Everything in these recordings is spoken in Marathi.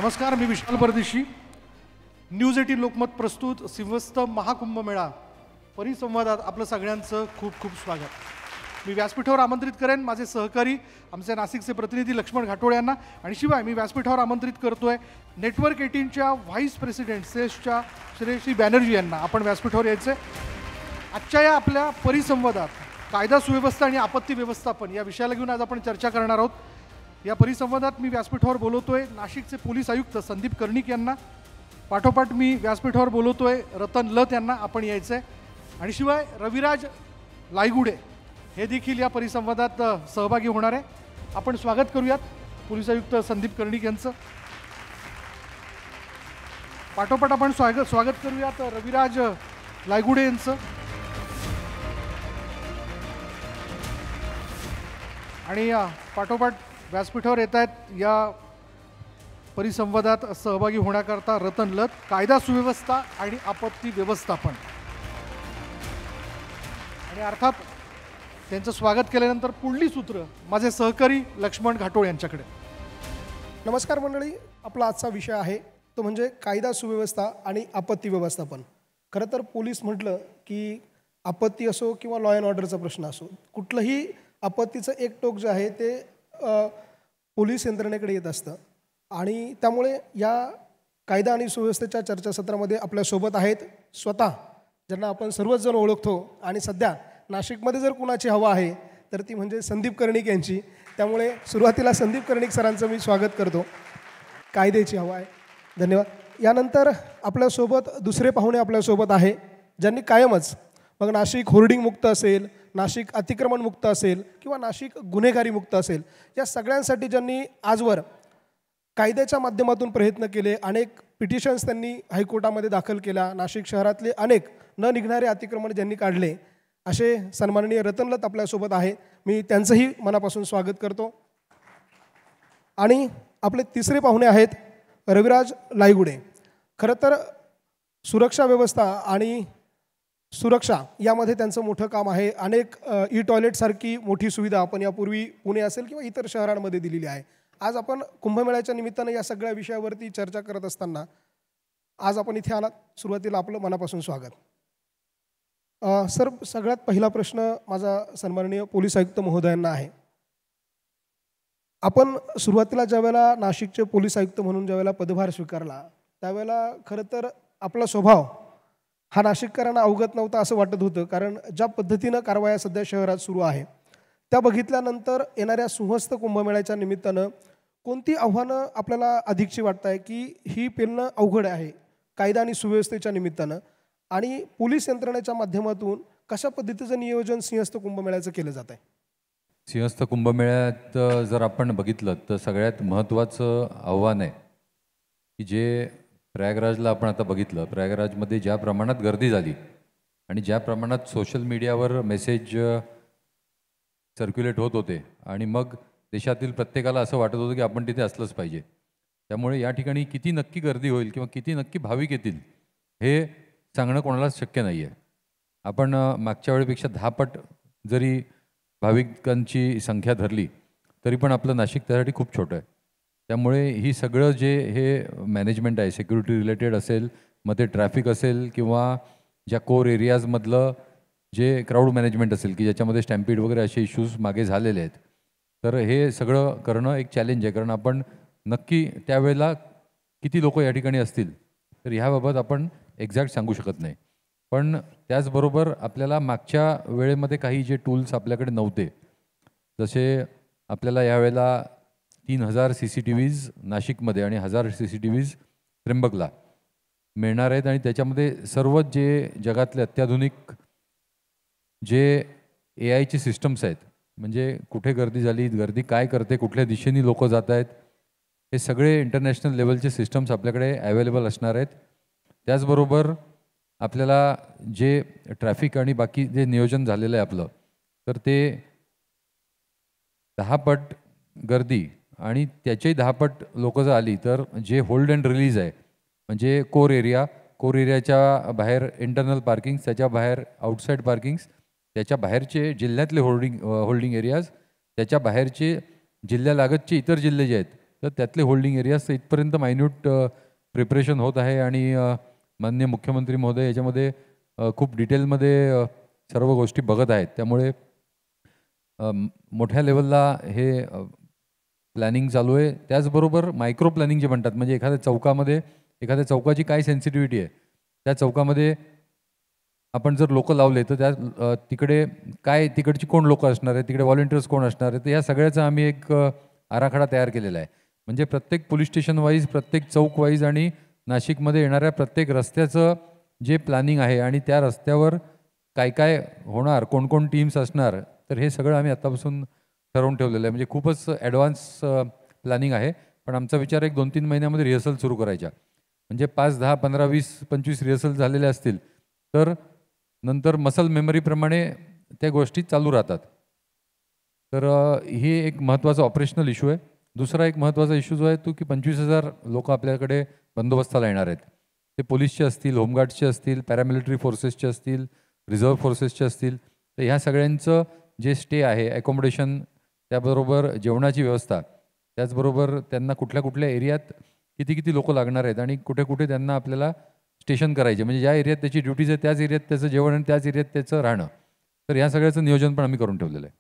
नमस्कार, मी विशाल परदेशी. न्यूज 18 लोकमत प्रस्तुत सिंहस्थ महाकुंभमेळा परिसंवादात आपलं सगळ्यांचं खूप खूप स्वागत. मी व्यासपीठावर आमंत्रित करेन माझे सहकारी आमचे नाशिकचे प्रतिनिधी लक्ष्मण घाटोळे यांना, आणि शिवाय मी व्यासपीठावर आमंत्रित करतोय नेटवर्क 18च्या व्हाईस प्रेसिडेंट सेसच्या श्री बॅनर्जी यांना. आपण व्यासपीठावर यायचे. आजच्या या आपल्या परिसंवादात कायदा सुव्यवस्था आणि आपत्ती व्यवस्थापन या विषयाला घेऊन आज आपण चर्चा करणार आहोत. या परिसंवादात मी व्यासपीठावर बोलवतोय नाशिकचे पोलीस आयुक्त संदीप कर्णिक यांना. पाठोपाठ मी व्यासपीठावर बोलवतोय रतन लत यांना. आपण यायचं आहे. आणि शिवाय रविराज लायगुडे हे देखील या परिसंवादात सहभागी होणार आहे. आपण स्वागत करूयात पोलीस आयुक्त संदीप कर्णिक यांचं. पाठोपाठ आपण स्वागत करूयात रविराज लायगुडे यांचं. आणि पाठोपाठ व्यासपीठावर येत आहेत या परिसंवादात सहभागी होण्याकरता रतन लत, कायदा सुव्यवस्था आणि आपत्ती व्यवस्थापन. आणि अर्थात त्यांचं स्वागत केल्यानंतर पुढली सूत्र माझे सहकारी लक्ष्मण घाटोळे यांच्याकडे. नमस्कार मंडळी, आपला आजचा विषय आहे तो म्हणजे कायदा सुव्यवस्था आणि आपत्ती व्यवस्थापन. खरं तर पोलीस म्हटलं की आपत्ती असो किंवा लॉ अँड ऑर्डरचा प्रश्न असो, कुठलंही आपत्तीचं एक टोक जे आहे ते पोलीस यंत्रणेकडे येत असतं. आणि त्यामुळे या कायदा आणि सुव्यवस्थेच्या चर्चासत्रामध्ये आपल्यासोबत आहेत स्वतः ज्यांना आपण सर्वच जण ओळखतो, आणि सध्या नाशिकमध्ये जर कुणाची हवा आहे तर ती म्हणजे संदीप कर्णिक यांची. त्यामुळे सुरुवातीला संदीप कर्णिक सरांचं मी स्वागत करतो. कायद्याची हवा आहे. धन्यवाद. यानंतर आपल्यासोबत दुसरे पाहुणे आपल्यासोबत आहे ज्यांनी कायमच, मग नाशिक होर्डिंग मुक्त असेल, नाशिक अतिक्रमण मुक्त असेल किंवा नाशिक गुन्हेगारी मुक्त असेल, या सगळ्यांसाठी ज्यांनी आजवर कायद्याच्या माध्यमातून प्रयत्न केले, अनेक पिटिशन्स त्यांनी हायकोर्टामध्ये दाखल केल्या, नाशिक शहरातले अनेक न निघणारे अतिक्रमण ज्यांनी काढले, असे सन्माननीय रतन लत आपल्यासोबत आहे. मी त्यांचंही मनापासून स्वागत करतो. आणि आपले तिसरे पाहुणे आहेत रविराज लायगुडे. खरं तर सुरक्षा व्यवस्था आणि सुरक्षा यामध्ये त्यांचं मोठं काम आहे. अनेक ई टॉयलेटसारखी मोठी सुविधा आपण यापूर्वी पुणे असेल किंवा इतर शहरांमध्ये दिलेली आहे. आज आपण कुंभमेळ्याच्या निमित्तानं या सगळ्या विषयावरती चर्चा करत असताना आज आपण इथे आलात. सुरुवातीला आपलं मनापासून स्वागत. सर, सगळ्यात पहिला प्रश्न माझा सन्माननीय पोलीस आयुक्त महोदयांना आहे. आपण सुरुवातीला ज्यावेळेला नाशिकचे पोलीस आयुक्त म्हणून ज्यावेळेला पदभार स्वीकारला त्यावेळेला खरं तर आपला स्वभाव हा नाशिककरांना अवगत नव्हता असं वाटत होतं. कारण ज्या पद्धतीनं कारवाया सध्या शहरात सुरू आहे त्या बघितल्यानंतर येणाऱ्या सिंहस्थ कुंभमेळ्याच्या निमित्तानं कोणती आव्हानं आपल्याला अधिकची वाटत आहे की ही पेलणं अवघड आहे कायदा आणि सुव्यवस्थेच्या निमित्तानं, आणि पोलीस यंत्रणेच्या माध्यमातून कशा पद्धतीचं नियोजन सिंहस्थ कुंभमेळ्याचं केलं जात आहे? सिंहस्थ कुंभमेळ्यात जर आपण बघितलं तर सगळ्यात महत्त्वाचं आव्हान आहे की जे प्रयागराजला आपण आता बघितलं. प्रयागराजमध्ये ज्या प्रमाणात गर्दी झाली आणि ज्या प्रमाणात सोशल मीडियावर मेसेज सर्क्युलेट होत होते, आणि मग देशातील प्रत्येकाला असं वाटत होतं की आपण तिथे असलंच पाहिजे. त्यामुळे या ठिकाणी किती नक्की गर्दी होईल किंवा किती नक्की भाविक येतील हे सांगणं कोणालाच शक्य नाही आहे. आपण मागच्या वेळेपेक्षा 10 पट जरी भाविकांची संख्या धरली तरी पण आपलं नाशिक त्यासाठी खूप छोटं आहे. त्यामुळे ही सगळं जे हे मॅनेजमेंट आहे, सिक्युरिटी रिलेटेड असेल, मग ते ट्रॅफिक असेल किंवा ज्या कोर एरियाजमधलं जे क्राऊड मॅनेजमेंट असेल की ज्याच्यामध्ये स्टॅम्पीड वगैरे असे इश्यूज मागे झालेले आहेत, तर हे सगळं करणं एक चॅलेंज आहे. कारण आपण नक्की त्यावेळेला किती लोक या ठिकाणी असतील तर ह्याबाबत आपण एक्झॅक्ट सांगू शकत नाही. पण त्याचबरोबर आपल्याला मागच्या वेळेमध्ये काही जे टूल्स आपल्याकडे नव्हते, जसे आपल्याला यावेळेला 3000 CCTVs नाशिकमध्ये आणि 1000 CCTVs त्र्यंबकला मिळणार आहेत. आणि त्याच्यामध्ये सर्व जे जगातले अत्याधुनिक जे AIची सिस्टम्स आहेत, म्हणजे कुठे गर्दी झाली, गर्दी काय करते, कुठल्या दिशेने लोक जात आहेत, हे सगळे इंटरनॅशनल लेवलचे सिस्टम्स आपल्याकडे अवेलेबल असणार आहेत. त्याचबरोबर आपल्याला जे ट्रॅफिक आणि बाकी जे नियोजन झालेलं आहे आपलं, तर ते 10 पट गर्दी आणि त्याच्याही 10 पट लोक जर आली तर जे होल्ड अँड रिलीज आहे, म्हणजे कोर एरियाच्या बाहेर इंटरनल पार्किंग्स, त्याच्या बाहेर आउटसाईड पार्किंग्स, त्याच्या बाहेरचे जिल्ह्यातले होल्डिंग एरियाज, त्याच्या बाहेरचे जिल्ह्यालागतचे इतर जिल्हे जे आहेत तर त्यातले होल्डिंग एरियाज इथपर्यंत मायन्यूट प्रिपरेशन होत आहे आणि माननीय मुख्यमंत्री महोदय याच्यामध्ये खूप डिटेलमध्ये सर्व गोष्टी बघत आहेत. त्यामुळे मोठ्या लेवलला हे प्लॅनिंग चालू आहे. त्याचबरोबर मायक्रो प्लॅनिंग जे म्हणतात, म्हणजे एखाद्या चौकाची काय सेन्सिटिव्हिटी आहे, त्या चौकामध्ये आपण जर लोक लावले तर त्या तिकडे काय, तिकडची कोण लोक असणार आहे, तिकडे व्हॉलेंटियर्स कोण असणार आहे, तर या सगळ्याचा आम्ही एक आराखडा तयार केलेला आहे. म्हणजे प्रत्येक पोलीस स्टेशन वाईज, प्रत्येक चौक वाईज आणि नाशिकमध्ये येणाऱ्या प्रत्येक रस्त्याचं जे प्लॅनिंग आहे आणि त्या रस्त्यावर काय काय होणार, कोण कोण टीम्स असणार, तर हे सगळं आम्ही आत्तापासून ठरवून ठेवलेलं आहे. म्हणजे खूपच ॲडव्हान्स प्लॅनिंग आहे. पण आमचा विचार एक 2-3 महिन्यामध्ये रिहर्सल सुरू करायच्या. म्हणजे 5, 10, 15, 20, 25 रिहर्सल झालेले असतील तर नंतर मसल मेमरीप्रमाणे त्या गोष्टी चालू राहतात. तर ही एक महत्त्वाचा ऑपरेशनल इश्यू आहे. दुसरा एक महत्त्वाचा इश्यू जो आहे तो की 25,000 लोक आपल्याकडे बंदोबस्ताला येणार आहेत. ते पोलीसचे असतील, होमगार्ड्सचे असतील, पॅरामिलिटरी फोर्सेसचे असतील, रिझर्व्ह फोर्सेसचे असतील. तर ह्या सगळ्यांचं जे स्टे आहे, ॲकोमोडेशन, त्याबरोबर जेवणाची व्यवस्था, त्याचबरोबर त्यांना कुठल्या कुठल्या एरियात किती किती लोक लागणार आहेत आणि कुठे कुठे त्यांना आपल्याला स्टेशन करायचे, म्हणजे ज्या एरियात त्याची ड्युटीज आहे त्याच एरियात त्याचं जेवण आणि त्याच एरियात त्याचं राहणं. तर ह्या सगळ्याचं नियोजन पण आम्ही करून ठेवलेलं आहे.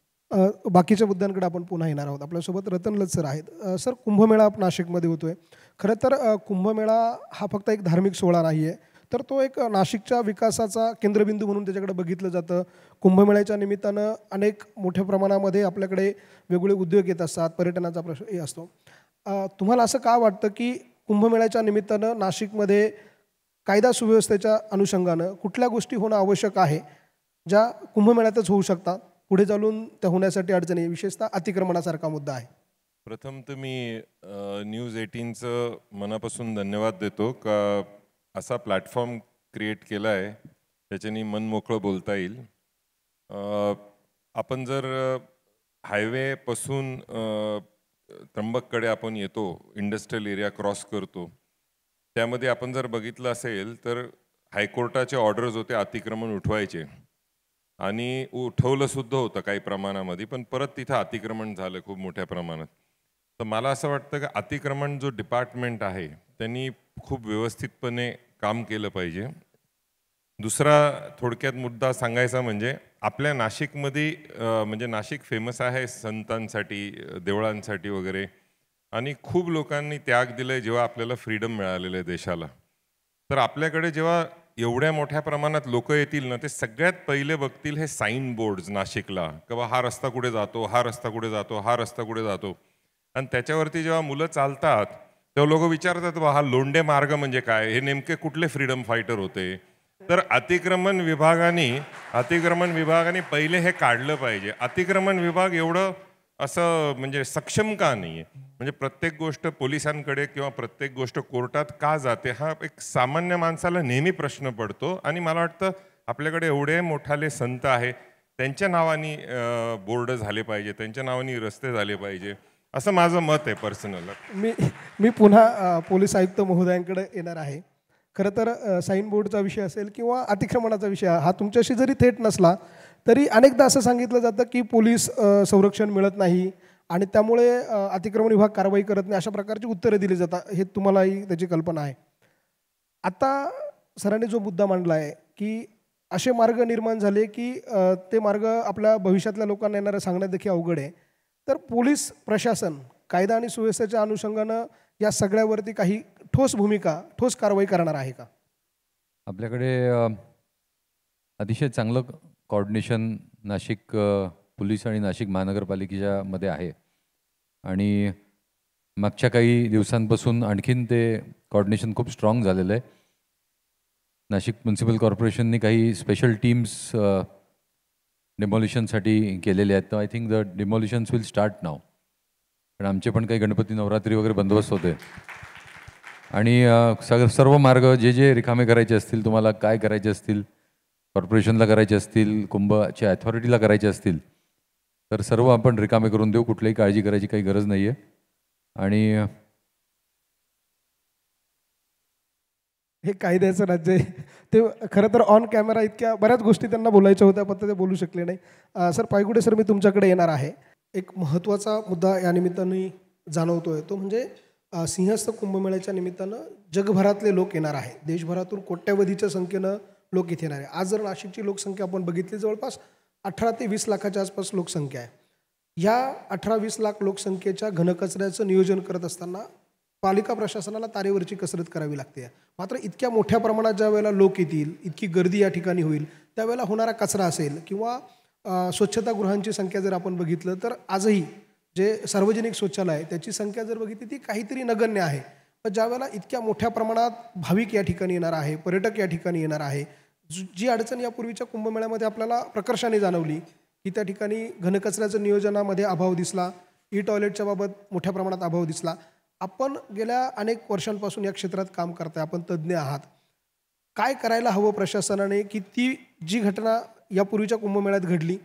बाकीच्या मुद्द्यांकडे आपण पुन्हा येणार आहोत. आपल्यासोबत रतन लत सर आहेत. सर, कुंभमेळा नाशिकमध्ये होतोय. खरं तर कुंभमेळा हा फक्त एक धार्मिक सोहळा नाही आहे, तर तो एक नाशिकच्या विकासाचा केंद्रबिंदू म्हणून त्याच्याकडे बघितलं जातं. कुंभमेळ्याच्या निमित्तानं अनेक मोठ्या प्रमाणामध्ये आपल्याकडे वेगवेगळे उद्योग येत असतात, पर्यटनाचा प्रश्न हे असतो. तुम्हाला असं का वाटतं की कुंभमेळ्याच्या निमित्तानं नाशिकमध्ये कायदा सुव्यवस्थेच्या अनुषंगानं कुठल्या गोष्टी होणं आवश्यक आहे ज्या कुंभमेळ्यातच होऊ शकतात, पुढे चालून त्या होण्यासाठी अडचणी, विशेषतः अतिक्रमणासारखा मुद्दा आहे? प्रथम तर मी न्यूज 18चं मनापासून धन्यवाद देतो का असा प्लॅटफॉर्म क्रिएट केला आहे त्याच्यानी मन मोकळं बोलता येईल. आपण जर हायवेपासून त्र्यंबककडे आपण येतो, इंडस्ट्रियल एरिया क्रॉस करतो, त्यामध्ये आपण जर बघितलं असेल तर हायकोर्टाचे ऑर्डर्स होते अतिक्रमण उठवायचे आणि उठवलं सुद्धा होतं काही प्रमाणामध्ये, पण परत तिथं अतिक्रमण झालं खूप मोठ्या प्रमाणात. तर मला असं वाटतं की अतिक्रमण जो डिपार्टमेंट आहे त्यांनी खूप व्यवस्थितपणे काम केलं पाहिजे. दुसरा थोडक्यात मुद्दा सांगायचा म्हणजे आपल्या नाशिकमध्ये म्हणजे नाशिक फेमस आहे संतांसाठी, देवळांसाठी वगैरे, आणि खूप लोकांनी त्याग दिला आहे जेव्हा आपल्याला फ्रीडम मिळालेलं आहे देशाला. तर आपल्याकडे जेव्हा एवढ्या मोठ्या प्रमाणात लोक येतील ना, ते सगळ्यात पहिले बघतील हे साईन बोर्ड्स नाशिकला, किंवा हा रस्ता कुठे जातो, हा रस्ता कुठे जातो, हा रस्ता कुठे जातो. आणि त्याच्यावरती जेव्हा मुलं चालतात तेव्हा लोक विचारतात, बा हा लोंढे मार्ग म्हणजे काय, हे नेमके कुठले फ्रीडम फायटर होते. तर अतिक्रमण विभागाने पहिले हे काढलं पाहिजे. अतिक्रमण विभाग एवढं असं म्हणजे सक्षम का नाही आहे, म्हणजे प्रत्येक गोष्ट पोलिसांकडे किंवा प्रत्येक गोष्ट कोर्टात का जाते, हा एक सामान्य माणसाला नेहमी प्रश्न पडतो. आणि मला वाटतं आपल्याकडे एवढे मोठाले संत आहे, त्यांच्या नावाने बोर्ड झाले पाहिजे, त्यांच्या नावाने रस्ते झाले पाहिजे, असं माझं मत आहे पर्सनल. मी पुन्हा पोलीस आयुक्त महोदयांकडे येणार आहे. खरं तर साईन बोर्डचा विषय असेल किंवा अतिक्रमणाचा विषय हा तुमच्याशी जरी थेट नसला तरी अनेकदा असं सांगितलं जातं की पोलीस संरक्षण मिळत नाही आणि त्यामुळे अतिक्रमण विभाग कारवाई करत नाही, अशा प्रकारची उत्तरं दिली जातात. हे तुम्हालाही त्याची कल्पना आहे. आता सरांनी जो मुद्दा मांडला आहे की असे मार्ग निर्माण झाले की ते मार्ग आपल्या भविष्यातल्या लोकांना येणारं सांगण्यात देखील अवघड आहे. तर पोलीस प्रशासन कायदा आणि सुव्यवस्थेच्या अनुषंगानं या सगळ्यावरती काही ठोस कारवाई करणार आहे का? आपल्याकडे अतिशय चांगलं कोऑर्डिनेशन नाशिक पोलीस आणि नाशिक महानगरपालिकेच्या मध्ये आहे आणि मागच्या काही दिवसांपासून आणखीन ते कोऑर्डिनेशन खूप स्ट्रॉंग झालेलं आहे. नाशिक म्युन्सिपल कॉर्पोरेशनने काही स्पेशल टीम्स डिमॉलिशनसाठी केलेले आहेत. तर I think the demolitions will start now. कारण आमचे पण काही गणपती नवरात्री वगैरे बंदोबस्त होते आणि सर्व मार्ग जे रिकामे करायचे असतील, तुम्हाला काय करायचे असतील, कॉर्पोरेशनला करायचे असतील, कुंभच्या अथॉरिटीला करायचे असतील, तर सर्व आपण रिकामे करून देऊ. कुठलीही काळजी करायची काही गरज नाही आहे. आणि हे कायद्याचं राज्य आहे. ते खरं तर ऑन कॅमेरा इतक्या बऱ्याच गोष्टी त्यांना बोलायच्या होत्या पण ते बोलू शकले नाही. सर पायगुडे सर, मी तुमच्याकडे येणार आहे. एक महत्त्वाचा मुद्दा या निमित्ताने जाणवतोय तो म्हणजे सिंहस्थ कुंभमेळ्याच्या निमित्तानं जगभरातले लोक येणार आहे. देशभरातून कोट्यवधीच्या संख्येनं लोक इथे येणार आहे. आज जर नाशिकची लोकसंख्या आपण बघितली जवळपास 18 ते 20 लाखाच्या आसपास लोकसंख्या आहे. या 18-20 लाख लोकसंख्येच्या घनकचऱ्याचं नियोजन करत असताना पालिका प्रशासनाला तारेवरची कसरत करावी लागते. मात्र इतक्या मोठ्या प्रमाणात ज्या वेळेला लोक येतील, इतकी गर्दी या ठिकाणी होईल, त्यावेळेला होणारा कचरा असेल किंवा स्वच्छतागृहांची संख्या जर आपण बघितलं तर आजही जे सार्वजनिक शौचालय आहे त्याची संख्या जर बघितली ती काहीतरी नगण्य आहे. पण ज्यावेळेला इतक्या मोठ्या प्रमाणात भाविक या ठिकाणी येणार आहे, पर्यटक या ठिकाणी येणार आहे, जी अडचण यापूर्वीच्या कुंभमेळ्यामध्ये आपल्याला प्रकर्षाने जाणवली की त्या ठिकाणी घनकचऱ्याचं नियोजनामध्ये अभाव दिसला, ई टॉयलेटच्या बाबत मोठ्या प्रमाणात अभाव दिसला. आपण गेल्या अनेक वर्षांपासून या क्षेत्रात काम करताय, आपण तज्ज्ञ आहात. काय करायला हवं प्रशासनाने की ती जी घटना यापूर्वीच्या कुंभमेळ्यात घडली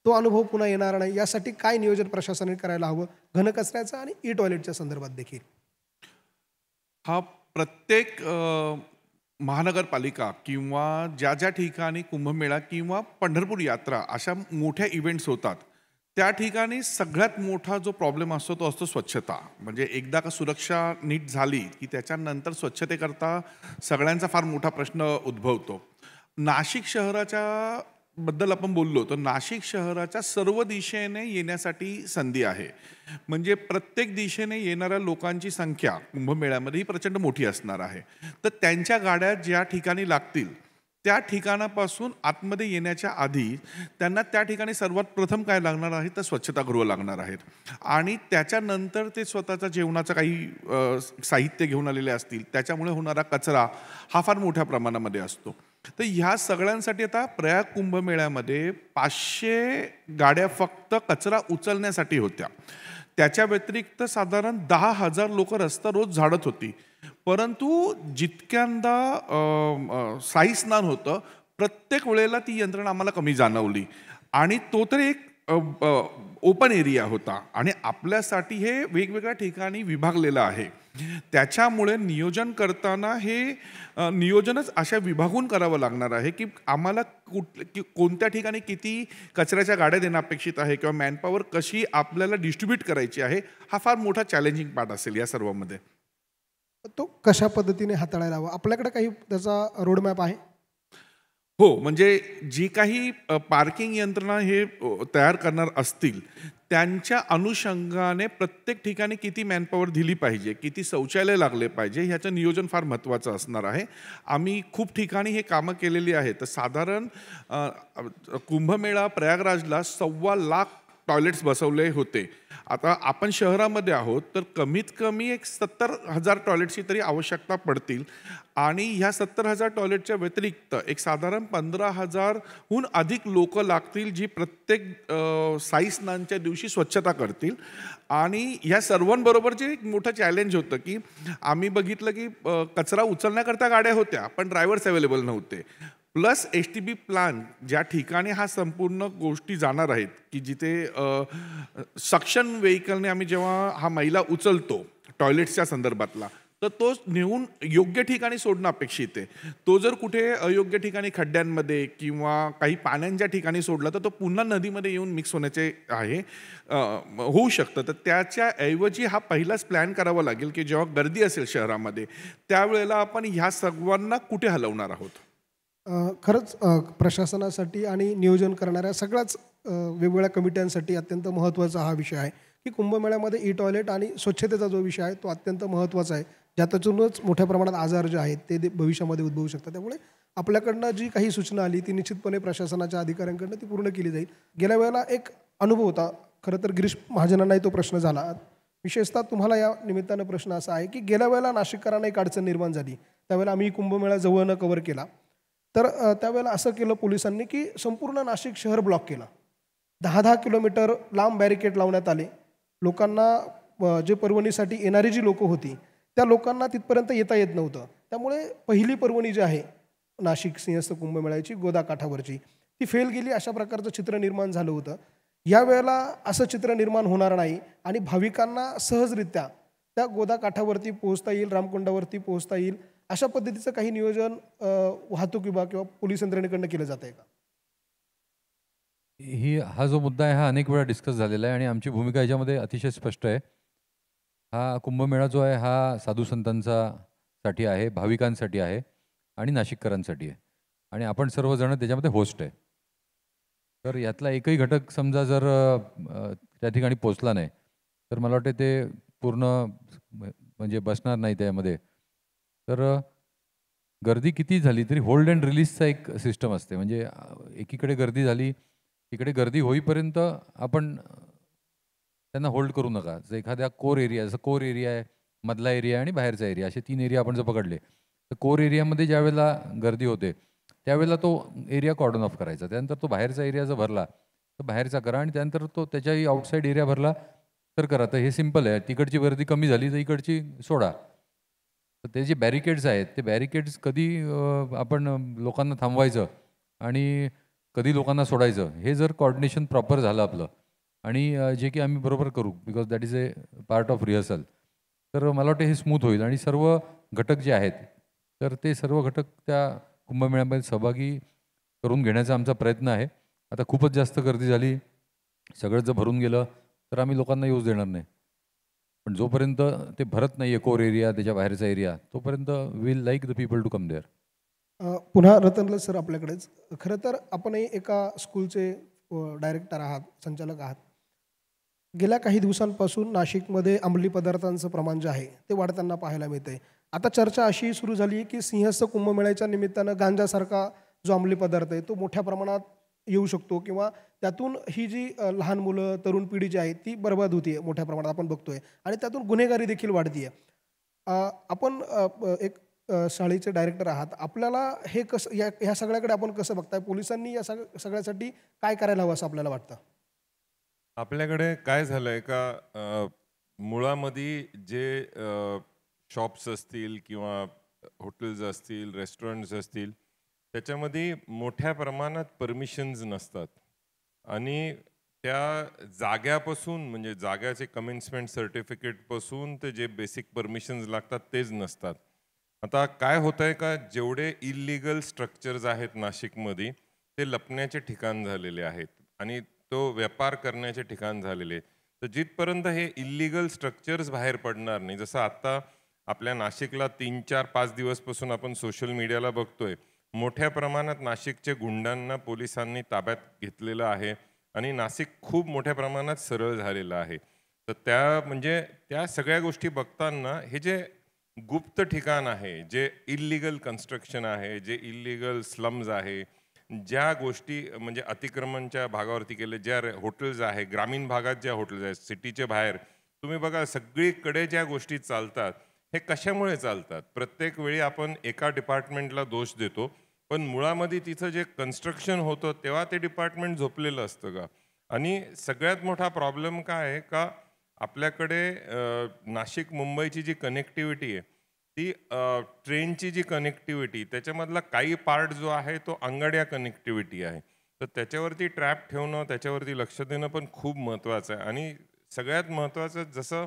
तो अनुभव पुन्हा येणार नाही, यासाठी काय नियोजन प्रशासनाने करायला हवं घनकचऱ्याचं आणि ई टॉयलेटच्या संदर्भात देखील? हा प्रत्येक महानगरपालिका किंवा ज्या ज्या ठिकाणी कुंभमेळा किंवा पंढरपूर यात्रा अशा मोठ्या इव्हेंट्स होतात त्या ठिकाणी सगळ्यात मोठा जो प्रॉब्लेम असतो तो असतो स्वच्छता. म्हणजे एकदा का सुरक्षा नीट झाली की त्याच्यानंतर स्वच्छतेकरता सगळ्यांचा फार मोठा प्रश्न उद्भवतो. नाशिक शहराच्या बद्दल आपण बोललो तर नाशिक शहराच्या सर्व दिशेने येण्यासाठी संधी आहे. म्हणजे प्रत्येक दिशेने येणाऱ्या लोकांची संख्या कुंभमेळ्यामध्ये ही प्रचंड मोठी असणार आहे. तर त्यांच्या गाड्या ज्या ठिकाणी लागतील त्या ठिकाणापासून आतमध्ये येण्याच्या आधी त्यांना त्या ठिकाणी सर्वात प्रथम काय लागणार आहे तर स्वच्छतागृह लागणार आहेत. आणि त्याच्यानंतर ते स्वतःचा जेवणाचं काही साहित्य घेऊन आलेले असतील, त्याच्यामुळे होणारा कचरा हा फार मोठ्या प्रमाणामध्ये असतो. तर ह्या सगळ्यांसाठी आता प्रयाग कुंभमेळ्यामध्ये 500 गाड्या फक्त कचरा उचलण्यासाठी होत्या. त्याच्या व्यतिरिक्त साधारण 10,000 लोक रस्ता रोज झाडत होती. परंतु जितक्यांदा साई स्नान होतं प्रत्येक वेळेला ती यंत्रणा आम्हाला कमी जाणवली. आणि तो तर एक ओपन एरिया होता आणि आपल्यासाठी हे वेगवेगळ्या ठिकाणी विभागलेलं आहे. त्याच्यामुळे नियोजन करताना हे नियोजनच अशा विभागून करावं लागणार आहे की आम्हाला कोणत्या ठिकाणी किती कचऱ्याच्या गाड्या देणं अपेक्षित आहे किंवा मॅनपॉवर कशी आपल्याला डिस्ट्रीब्यूट करायची आहे. हा फार मोठा चॅलेंजिंग पार्ट असेल या सर्वांमध्ये. तो कशा पद्धतीने हाताळायला हवा, आपल्याकडे काही त्याचा रोडमॅप आहे? हो, म्हणजे जी काही पार्किंग यंत्रणा हे तयार करणार असतील त्यांच्या अनुषंगाने प्रत्येक ठिकाणी किती मॅनपॉवर दिली पाहिजे, किती शौचालय लागले पाहिजे ह्याचं नियोजन फार महत्त्वाचं असणार आहे. आम्ही खूप ठिकाणी हे कामं केलेली आहेत. तर साधारण कुंभमेळा प्रयागराजला 1.25 लाख टॉयलेट्स बसवले होते. आता आपण शहरामध्ये आहोत तर कमीत कमी एक 70,000 टॉयलेट्सची तरी आवश्यकता पडतील. आणि ह्या 70,000 टॉयलेटच्या व्यतिरिक्त एक साधारण 15,000हून अधिक लोक लागतील जी प्रत्येक साई स्नानच्या दिवशी स्वच्छता करतील. आणि ह्या सर्वांबरोबर जे एक मोठं चॅलेंज होतं की आम्ही बघितलं की कचरा उचलण्याकरता गाड्या होत्या पण ड्रायव्हर्स अवेलेबल नव्हते. प्लस STB प्लान ज्या ठिकाणी हा संपूर्ण गोष्टी जाणार आहेत की जिथे सक्शन व्हेकलने आम्ही जेव्हा हा मैला उचलतो टॉयलेट्सच्या संदर्भातला तर तो नेऊन योग्य ठिकाणी सोडणं अपेक्षित आहे. तो जर कुठे अयोग्य ठिकाणी खड्ड्यांमध्ये किंवा काही पाण्यांच्या ठिकाणी सोडला तर तो पुन्हा नदीमध्ये येऊन मिक्स होण्याचे आहे होऊ शकतं. तर त्याच्याऐवजी हा पहिलाच प्लॅन करावा लागेल की जेव्हा गर्दी असेल शहरामध्ये त्यावेळेला आपण ह्या सर्वांना कुठे हलवणार आहोत. खरंच प्रशासनासाठी आणि नियोजन करणाऱ्या सगळ्याच वेगवेगळ्या कमिट्यांसाठी अत्यंत महत्त्वाचा हा विषय आहे की कुंभमेळ्यामध्ये ई टॉयलेट आणि स्वच्छतेचा जो विषय आहे तो अत्यंत महत्त्वाचा आहे. ज्यातूनच मोठ्या प्रमाणात आजार जे आहेत ते भविष्यामध्ये उद्भवू शकतात. त्यामुळे आपल्याकडनं जी काही सूचना आली ती निश्चितपणे प्रशासनाच्या अधिकाऱ्यांकडनं ती पूर्ण केली जाईल. गेल्या वेळेला एक अनुभव होता, खरं तर गिरीश महाजनांनाही तो प्रश्न झाला. विशेषतः तुम्हाला या निमित्तानं प्रश्न असा आहे की गेल्या वेळेला नाशिककरांना एक अडचण निर्माण झाली. त्यावेळेला आम्ही कुंभमेळा जवळनं कव्हर केला. तर त्यावेळेला असं केलं पोलिसांनी की संपूर्ण नाशिक शहर ब्लॉक केलं. 10-10 किलोमीटर लांब बॅरिकेड लावण्यात आले. लोकांना जे पर्वणीसाठी येणारी जी लोकं होती त्या लोकांना तिथपर्यंत येता येत नव्हतं. त्यामुळे पहिली पर्वणी जी आहे नाशिक सिंहस्थ कुंभमेळ्याची गोदाकाठावरची ती फेल गेली, अशा प्रकारचं चित्र निर्माण झालं होतं. यावेळेला असं चित्र निर्माण होणार नाही आणि भाविकांना सहजरित्या त्या गोदाकाठावरती पोहोचता येईल, रामकुंडावरती पोहोचता येईल, अशा पद्धतीचं काही नियोजन वाहतूक विभाग किंवा पोलीस यंत्रणेकडनं केलं जात आहे का? हा जो मुद्दा आहे हा अनेक वेळा डिस्कस झालेला आहे आणि आमची भूमिका याच्यामध्ये अतिशय स्पष्ट आहे हा कुंभमेळा जो आहे हा साधू संतांसाठी आहे, भाविकांसाठी आहे आणि नाशिककरांसाठी आहे. आणि आपण सर्वजण त्याच्यामध्ये होस्ट आहे. तर यातला एकही घटक समजा जर त्या ठिकाणी पोचला नाही, तर मला वाटतं ते पूर्ण म्हणजे बसणार नाही त्यामध्ये. तर गर्दी किती झाली तरी होल्ड अँड रिलीजचा एक सिस्टम असते. म्हणजे एकीकडे गर्दी झाली, तिकडे गर्दी होईपर्यंत आपण त्यांना होल्ड करू नका. जर एखाद्या कोर एरिया, जसं कोर एरिया आहे, मधला एरिया आणि बाहेरचा एरिया, असे 3 एरिया आपण जर पकडले, तर कोर एरियामध्ये ज्यावेळेला गर्दी होते, त्यावेळेला तो एरिया कॉर्डन ऑफ करायचा. त्यानंतर तो बाहेरचा एरिया जर भरला, तर बाहेरचा करा आणि त्यानंतर तो त्याच्याही आउटसाईड एरिया भरला तर करा. तर हे सिंपल आहे. तिकडची गर्दी कमी झाली तर इकडची सोडा. तर ते जे बॅरिकेड्स आहेत, ते बॅरिकेड्स कधी आपण लोकांना थांबवायचं आणि कधी लोकांना सोडायचं, हे जर कोऑर्डिनेशन प्रॉपर झालं आपलं आणि जे की आम्ही बरोबर करू because that is a part of rehearsal, तर मला वाटतं हे स्मूथ होईल आणि सर्व घटक जे आहेत, तर ते सर्व घटक त्या कुंभमेळ्यामध्ये सहभागी करून घेण्याचा आमचा प्रयत्न आहे. आता खूपच जास्त गर्दी झाली, सगळं जर भरून गेलं, तर आम्ही लोकांना येऊच देणार नाही. पण जोपर्यंत ते भरत नाही आहे कोर एरिया, त्याच्या बाहेरचा एरिया, तोपर्यंत will like the people to come there. पुन्हा रतनलाल सर आपल्याकडेच. खरं तर आपणही एका स्कूलचे डायरेक्टर आहात, संचालक आहात. गेल्या काही दिवसांपासून नाशिकमध्ये अंमली पदार्थांचं प्रमाण जे आहे ते वाढताना पाहायला मिळतंय. आता चर्चा अशी सुरू झाली आहे की सिंहस्थ कुंभमेळ्याच्या निमित्तानं गांजासारखा जो अंमली पदार्थ आहे तो मोठ्या प्रमाणात येऊ शकतो किंवा त्यातून ही जी लहान मुलं तरुण पिढी जी आहे ती बरबाद होती आहे मोठ्या प्रमाणात आपण बघतोय आणि त्यातून गुन्हेगारी देखील वाढती आहे. आपण एक शाळेचे डायरेक्टर आहात. आपल्याला हे कसं ह्या सगळ्याकडे आपण कसं बघताय? पोलिसांनी या सगळ्यासाठी काय करायला हवं असं आपल्याला वाटतं? आपल्याकडे काय झालंय का मुळामध्ये जे शॉप्स असतील किंवा हॉटेल्स असतील, रेस्टॉरंट्स असतील, त्याच्यामध्ये मोठ्या प्रमाणात परमिशन्स नसतात आणि त्या जाग्यापासून म्हणजे जाग्याचे कमेन्समेंट सर्टिफिकेटपासून ते जे बेसिक परमिशन्स लागतात तेच नसतात. आता काय होत आहे का जेवढे इलिगल स्ट्रक्चर्स आहेत नाशिकमध्ये ते लपण्याचे ठिकाण झालेले आहेत आणि तो व्यापार करण्याचे ठिकाण झालेले आहेत. तर जिथपर्यंत हे इलिगल स्ट्रक्चर्स बाहेर पडणार नाही, जसं आत्ता आपल्या नाशिकला 3, 4, 5 दिवसपासून आपण सोशल मीडियाला बघतोय, मोठ्या प्रमाणात नाशिकचे गुंडांना पोलिसांनी ताब्यात घेतलेलं आहे आणि नाशिक खूप मोठ्या प्रमाणात सरळ झालेलं आहे. तर त्या सगळ्या गोष्टी बघताना हे जे गुप्त ठिकाण आहे, जे इल्लीगल कन्स्ट्रक्शन आहे, जे इल्लीगल स्लम्स आहे, ज्या गोष्टी म्हणजे अतिक्रमणच्या भागावरती केले, ज्या हॉटेल्स आहे, ग्रामीण भागात ज्या हॉटेल्स आहेत, सिटीच्या बाहेर तुम्ही बघा सगळीकडे ज्या गोष्टी चालतात, हे कशामुळे चालतात? प्रत्येक वेळी आपण एका डिपार्टमेंटला दोष देतो, पण मुळामध्ये तिथं जे कन्स्ट्रक्शन होतं तेव्हा ते डिपार्टमेंट झोपलेलं असतं का? आणि सगळ्यात मोठा प्रॉब्लेम काय आहे का आपल्याकडे नाशिक मुंबईची जी कनेक्टिव्हिटी आहे ती ट्रेनची जी कनेक्टिव्हिटी त्याच्यामधला काही पार्ट जो आहे तो अंगाड्या कनेक्टिव्हिटी आहे. तर त्याच्यावरती ट्रॅप ठेवणं, त्याच्यावरती लक्ष देणं पण खूप महत्त्वाचं आहे. आणि सगळ्यात महत्त्वाचं जसं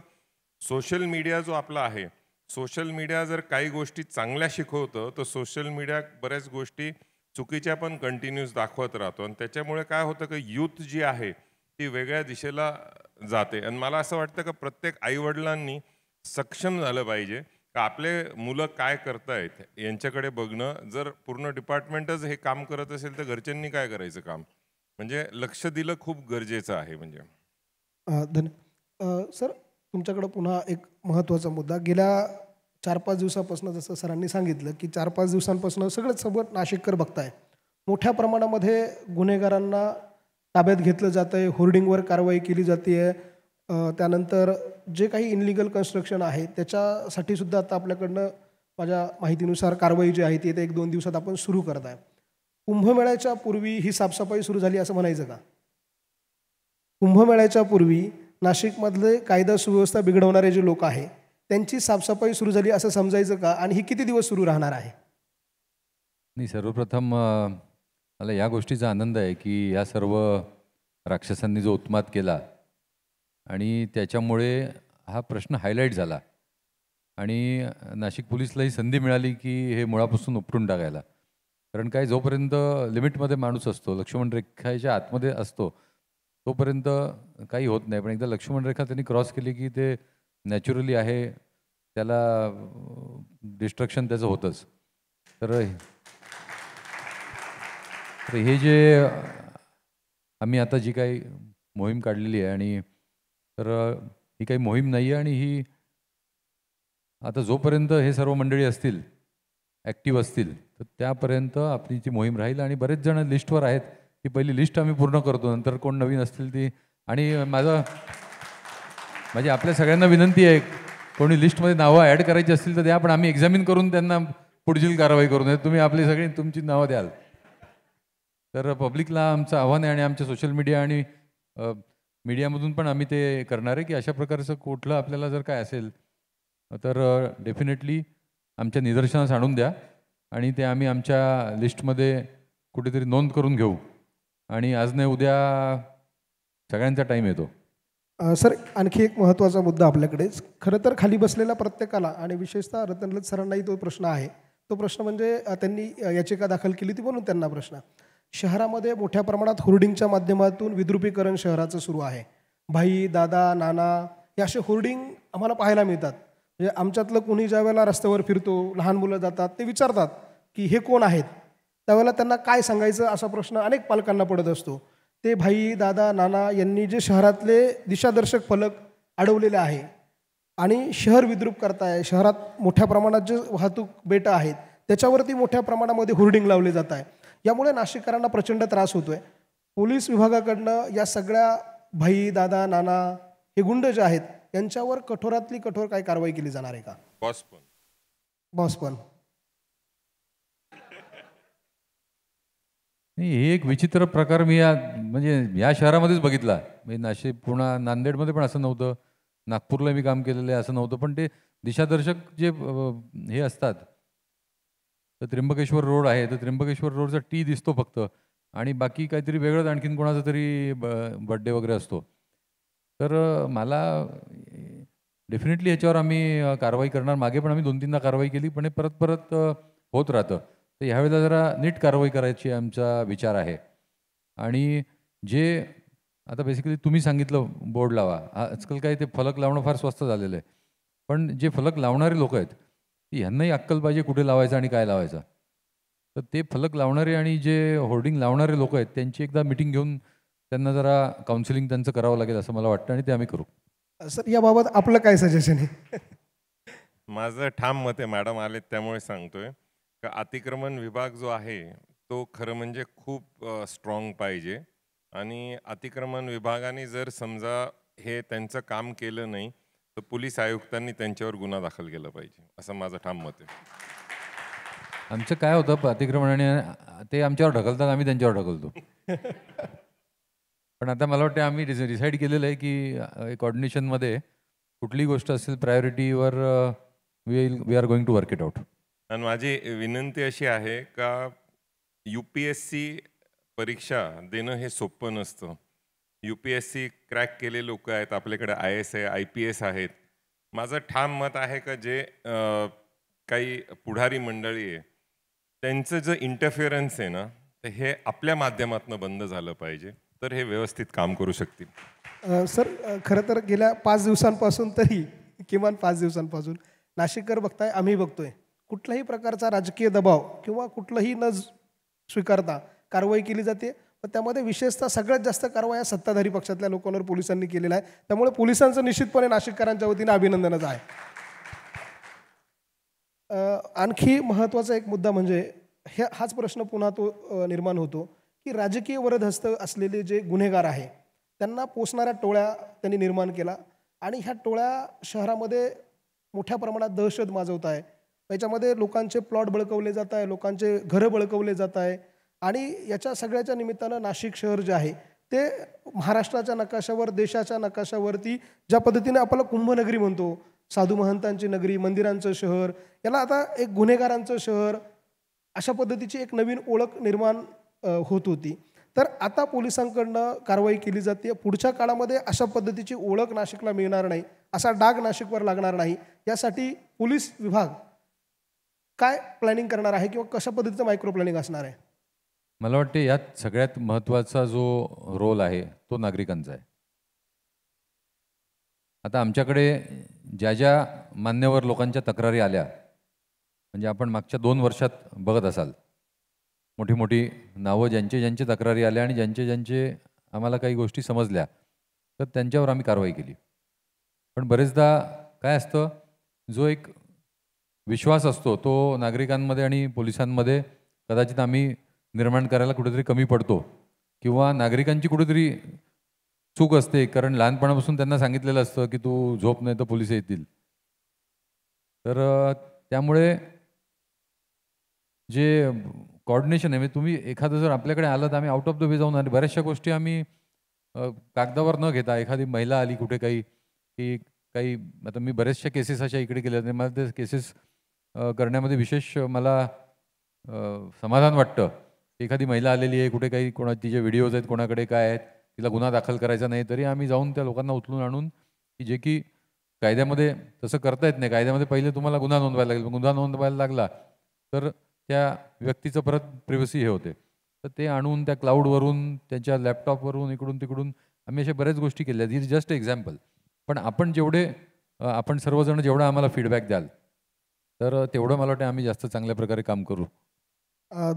सोशल मीडिया जो आपला आहे, सोशल मीडिया जर काही गोष्टी चांगल्या शिकवतं तर सोशल मीडिया बऱ्याच गोष्टी चुकीच्या पण कंटिन्यूस दाखवत राहतो आणि त्याच्यामुळे काय होतं की यूथ जी आहे ती वेगळ्या दिशेला जाते. आणि मला असं वाटतं की प्रत्येक आईवडिलांनी सक्षम झालं पाहिजे का आपले मुलं काय करतायत यांच्याकडे बघणं. जर पूर्ण डिपार्टमेंटच हे काम करत असेल तर घरच्यांनी काय करायचं काम, म्हणजे लक्ष दिलं खूप गरजेचं आहे. म्हणजे सर तुमच्याकडं पुन्हा एक महत्त्वाचा मुद्दा. गेल्या 4-5 दिवसापासून जसं सरांनी सांगितलं की 4-5 दिवसांपासून सगळंच सोबत नाशिककर बघताय मोठ्या प्रमाणामध्ये गुन्हेगारांना ताब्यात घेतलं जातं आहे, होर्डिंगवर कारवाई केली जाते आहे. त्यानंतर जे काही इनलिगल कन्स्ट्रक्शन आहे त्याच्यासाठी सुद्धा आता आपल्याकडनं माझ्या माहितीनुसार कारवाई जी आहे ती येत्या 1-2 दिवसात आपण सुरू करत आहे. कुंभमेळ्याच्या पूर्वी ही साफसफाई सुरू झाली असं म्हणायचं का? कुंभमेळ्याच्या पूर्वी नाशिकमधले कायदा सुव्यवस्था बिघडवणारे जे लोक आहे त्यांची साफसफाई सुरू झाली असं समजायचं का? आणि ही किती दिवस सुरू राहणार आहे? नाही, सर्वप्रथम मला या गोष्टीचा आनंद आहे की या सर्व राक्षसांनी जो उत्माद केला आणि त्याच्यामुळे हा प्रश्न हायलाईट झाला आणि नाशिक पोलिसलाही संधी मिळाली की हे मुळापासून उपटून टाकायला. कारण काय, जोपर्यंत लिमिटमध्ये माणूस असतो, लक्ष्मण रेखाच्या आतमध्ये असतो, तोपर्यंत काही होत नाही. पण एकदा लक्ष्मण रेखा त्यांनी क्रॉस केली की ते नॅचरली आहे, त्याला डिस्ट्रक्शन त्याचं होतंच. तर हे जे आम्ही आता जी काही मोहीम काढलेली आहे, आणि तर ही काही मोहीम नाही आहे, आणि ही आता जोपर्यंत हे सर्व मंडळी असतील, ॲक्टिव्ह असतील, तर त्यापर्यंत आपली जी मोहीम राहील. आणि बरेच जण लिस्टवर आहेत, ती पहिली लिस्ट आम्ही पूर्ण करतो, नंतर कोण नवीन असतील ती. आणि माझी आपल्या सगळ्यांना विनंती आहे, कोणी लिस्टमध्ये नावं ॲड करायची असतील तर द्या, पण आम्ही एक्झामिन करून त्यांना पुढील कारवाई करू नये. तुम्ही आपली सगळी तुमची नावं द्याल. तर पब्लिकला आमचं आव्हान आहे, आणि आमच्या सोशल मीडिया आणि मीडियामधून पण आम्ही ते करणार आहे, की अशा प्रकारचं कुठलं आपल्याला जर काय असेल तर डेफिनेटली आमच्या निदर्शनास आणून द्या, आणि ते आम्ही आमच्या लिस्टमध्ये कुठेतरी नोंद करून घेऊ. आणि आज नाही उद्या सगळ्यांचा टाईम येतो. सर, आणखी एक महत्त्वाचा मुद्दा आपल्याकडेच. खरं तर खाली बसलेल्या प्रत्येकाला, आणि विशेषतः रतनलत सरांनाही तो प्रश्न आहे. तो प्रश्न म्हणजे त्यांनी याचिका दाखल केली होती म्हणून त्यांना प्रश्न. शहरामध्ये मोठ्या प्रमाणात होर्डिंगच्या माध्यमातून विद्रुपीकरण शहराचं सुरू आहे. भाई, दादा, नाना हे असे होर्डिंग आम्हाला पाहायला मिळतात. म्हणजे आमच्यातलं कुणी ज्या वेळेला रस्त्यावर फिरतो, लहान मुलं जातात, ते विचारतात की हे कोण आहेत. त्यावेळेला त्यांना काय सांगायचं असा प्रश्न अनेक पालकांना पडत असतो. ते भाई, दादा, नाना यांनी जे शहरातले दिशादर्शक फलक अडवलेले आहे आणि शहर विद्रूप करताय, शहरात मोठ्या प्रमाणात जे वाहतूक बेटा आहेत त्याच्यावरती मोठ्या प्रमाणामध्ये होर्डिंग लावले जात आहे. यामुळे नाशिककरांना प्रचंड त्रास होतोय. पोलीस विभागाकडनं या सगळ्या भाई, दादा, नाना हे गुंड जे आहेत यांच्यावर कठोरातली कठोर काय कारवाई केली जाणार आहे का? बॉस पण नाही, हे एक विचित्र प्रकार मी म्हणजे या शहरामध्येच बघितला. म्हणजे नाशिक, पुणा, नांदेडमध्ये पण असं नव्हतं, नागपूरला मी काम केलेलं आहे असं नव्हतं. पण ते दिशादर्शक जे हे असतात, तर त्र्यंबकेश्वर रोड आहे, तर त्र्यंबकेश्वर रोडचा टी दिसतो फक्त, आणि बाकी काहीतरी वेगळंच आणखीन कोणाचा तरी बड्डे वगैरे असतो. तर मला डेफिनेटली ह्याच्यावर आम्ही कारवाई करणार. मागे पण आम्ही 2-3दा कारवाई केली, पण हे परत परत होत राहतं. तर ह्यावेळेला जरा नीट कारवाई करायची आमचा विचार आहे. आणि जे आता बेसिकली तुम्ही सांगितलं बोर्ड लावा, आजकाल काय ते फलक लावणं फार स्वस्त झालेलं आहे. पण जे फलक लावणारे लोक आहेत, ह्यांनाही अक्कल पाहिजे कुठे लावायचं आणि काय लावायचं. तर ते फलक लावणारे आणि जे होर्डिंग लावणारे लोक आहेत त्यांची एकदा मिटिंग घेऊन त्यांना जरा काउन्सिलिंग त्यांचं करावं लागेल असं मला वाटतं, आणि ते आम्ही करू. सर, याबाबत आपलं काय सजेशन आहे? माझं ठाम मत आहे, मॅडम आले त्यामुळे सांगतोय, का अतिक्रमण विभाग जो आहे तो खरं म्हणजे खूप स्ट्रॉंग पाहिजे. आणि अतिक्रमण विभागाने जर समजा हे त्यांचं काम केलं नाही तर पोलीस आयुक्तांनी त्यांच्यावर गुन्हा दाखल केला पाहिजे, असं माझं ठाम मत आहे. आमचं काय होतं अतिक्रमणाने, ते आमच्यावर ढकलतात, आम्ही त्यांच्यावर ढकलतो. पण आता मला वाटतं आम्ही डिसाईड केलेलं आहे की कोऑर्डिनेशनमध्ये कुठली गोष्ट असेल प्रायोरिटीवर we are going to work it out. आणि माझी विनंती अशी आहे का UPSC परीक्षा देणं हे सोपं नसतं. UPSC क्रॅक केले लोक आहेत आपल्याकडे, IAS आहे, IPS आहेत. माझं ठाम मत आहे का जे काही पुढारी मंडळी आहे त्यांचं जे इंटरफिअरन्स आहे ना, तर हे आपल्या माध्यमातून बंद झालं पाहिजे, तर हे व्यवस्थित काम करू शकतील. सर, खरं तर गेल्या 5 दिवसांपासून तरी, किमान 5 दिवसांपासून नाशिककर बघताय, आम्ही बघतोय, कुठल्याही प्रकारचा राजकीय दबाव किंवा कुठलंही न स्वीकारता कारवाई केली जाते. पण त्यामध्ये विशेषतः सगळ्यात जास्त कारवाया सत्ताधारी पक्षातल्या लोकांवर पोलिसांनी केलेला आहे. त्यामुळे पोलिसांचं निश्चितपणे नाशिककरांच्या वतीने अभिनंदनच आहे. आणखी महत्त्वाचा एक मुद्दा म्हणजे हाच प्रश्न पुन्हा तो निर्माण होतो की राजकीय वरदहस्त असलेले जे गुन्हेगार आहे त्यांना पोसणाऱ्या टोळ्या त्यांनी निर्माण केला, आणि ह्या टोळ्या शहरामध्ये मोठ्या प्रमाणात दहशत माजवत आहे. त्याच्यामध्ये लोकांचे प्लॉट बळकवले जात आहे, लोकांचे घरं बळकवले जात आहे. आणि याच्या सगळ्याच्या निमित्तानं नाशिक शहर जे आहे ते महाराष्ट्राच्या नकाशावर, देशाच्या नकाशावरती ज्या पद्धतीने आपल्याला कुंभनगरी म्हणतो, साधू महंतांची नगरी, मंदिरांचं शहर, याला आता एक गुन्हेगारांचं शहर, अशा पद्धतीची एक नवीन ओळख निर्माण होत होती. तर आता पोलिसांकडनं कारवाई केली जाते. पुढच्या काळामध्ये अशा पद्धतीची ओळख नाशिकला मिळणार नाही, असा डाग नाशिकवर लागणार नाही, यासाठी पोलीस विभाग काय प्लॅनिंग करणार आहे किंवा कशा पद्धतीचं मायक्रो प्लॅनिंग असणार आहे? मला वाटते यात सगळ्यात महत्त्वाचा जो रोल आहे तो नागरिकांचा आहे. आता आमच्याकडे ज्या ज्या मान्यवर लोकांच्या तक्रारी आल्या, म्हणजे आपण मागच्या 2 वर्षात बघत असाल, मोठी मोठी नावं ज्यांचे तक्रारी आल्या आणि ज्यांचे आम्हाला काही गोष्टी समजल्या, तर त्यांच्यावर आम्ही कारवाई केली. पण बरेचदा काय असतं, जो एक विश्वास असतो तो नागरिकांमध्ये आणि पोलिसांमध्ये कदाचित आम्ही निर्माण करायला कुठेतरी कमी पडतो, किंवा नागरिकांची कुठेतरी चूक असते, कारण लहानपणापासून त्यांना सांगितलेलं असतं की तू झोप नाही तर पोलिस येतील. तर त्यामुळे जे कॉर्डिनेशन आहे, म्हणजे तुम्ही एखादं जर आपल्याकडे आलं तर आम्ही आउट ऑफ द वे जाऊन, आणि बऱ्याचशा गोष्टी आम्ही कागदावर न घेता, एखादी महिला आली कुठे काही आता मी बऱ्याचशा केसेस अशा इकडे केल्या, मला ते केसेस करण्यामध्ये विशेष मला समाधान वाटतं. एखादी महिला आलेली आहे कुठे, काही तिचे व्हिडिओज आहेत, कोणाकडे काय आहेत, तिला गुन्हा दाखल करायचा नाही, तरी आम्ही जाऊन त्या लोकांना उचलून आणून, की जे की कायद्यामध्ये तसं करता येत नाही. कायद्यामध्ये पहिले तुम्हाला गुन्हा नोंदवायला लागेल, गुन्हा नोंदवायला लागला तर त्या व्यक्तीचं परत प्रिव्हसी हे होते. तर ते आणून त्या क्लाउडवरून, त्यांच्या लॅपटॉपवरून, इकडून तिकडून आम्ही अशा बऱ्याच गोष्टी केल्या. ही जस्ट एक्झाम्पल. पण आपण सर्वजण जेवढा आम्हाला फीडबॅक द्याल, तर तेवढं मला वाटतं आम्ही जास्त चांगल्या प्रकारे काम करू.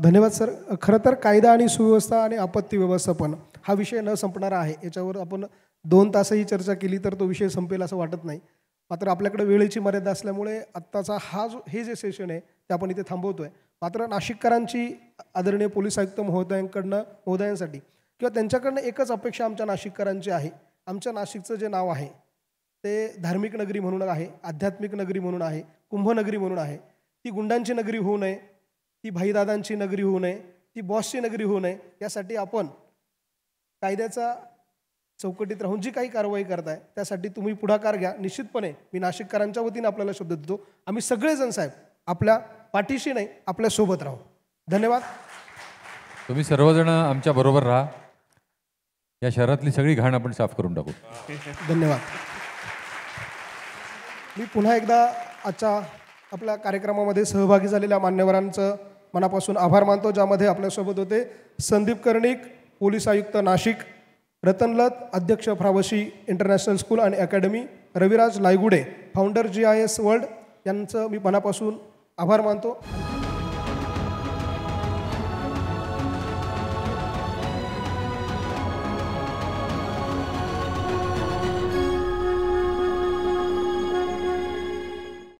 धन्यवाद सर. खरं तर कायदा आणि सुव्यवस्था आणि आपत्ती व्यवस्थापन हा विषय न संपणारा आहे. याच्यावर आपण 2 तासही चर्चा केली तर तो विषय संपेल असं वाटत नाही. मात्र आपल्याकडे वेळेची मर्यादा असल्यामुळे आत्ताचा हे जे सेशन आहे ते आपण इथे थांबवतोय. मात्र नाशिककरांची आदरणीय पोलीस आयुक्त महोदयांसाठी किंवा त्यांच्याकडनं एकच अपेक्षा आमच्या नाशिककरांची आहे. आमच्या नाशिकचं जे नाव आहे ते धार्मिक नगरी म्हणून आहे, आध्यात्मिक नगरी म्हणून आहे, कुंभनगरी म्हणून आहे. ती गुंडांची नगरी होऊ नये, ती भाईदादांची नगरी होऊ नये, ती बॉसची नगरी होऊ नये, यासाठी आपण कायद्याचा चौकटीत राहून जी काही कारवाई करताय त्यासाठी तुम्ही पुढाकार घ्या. निश्चितपणे मी नाशिककरांच्या वतीने आपल्याला शब्द देतो, आम्ही सगळेजण साहेब आपल्या पाठीशी नाही, आपल्या सोबत राहू. धन्यवाद. तुम्ही सर्वजण आमच्या बरोबर राहा. या शहरातली सगळी घाण आपण साफ करून टाकू. धन्यवाद. मी पुन्हा एकदा आजच्या आपल्या कार्यक्रमामध्ये सहभागी झालेल्या मान्यवरांचं मनापासून आभार मानतो, ज्यामध्ये आपल्यासोबत होते संदीप कर्णिक, पोलीस आयुक्त नाशिक, रतन लत, अध्यक्ष फ्रावशी इंटरनॅशनल स्कूल आणि academy, Raviraj Laigude, founder GIS world, यांचं मी मनापासून आभार मानतो.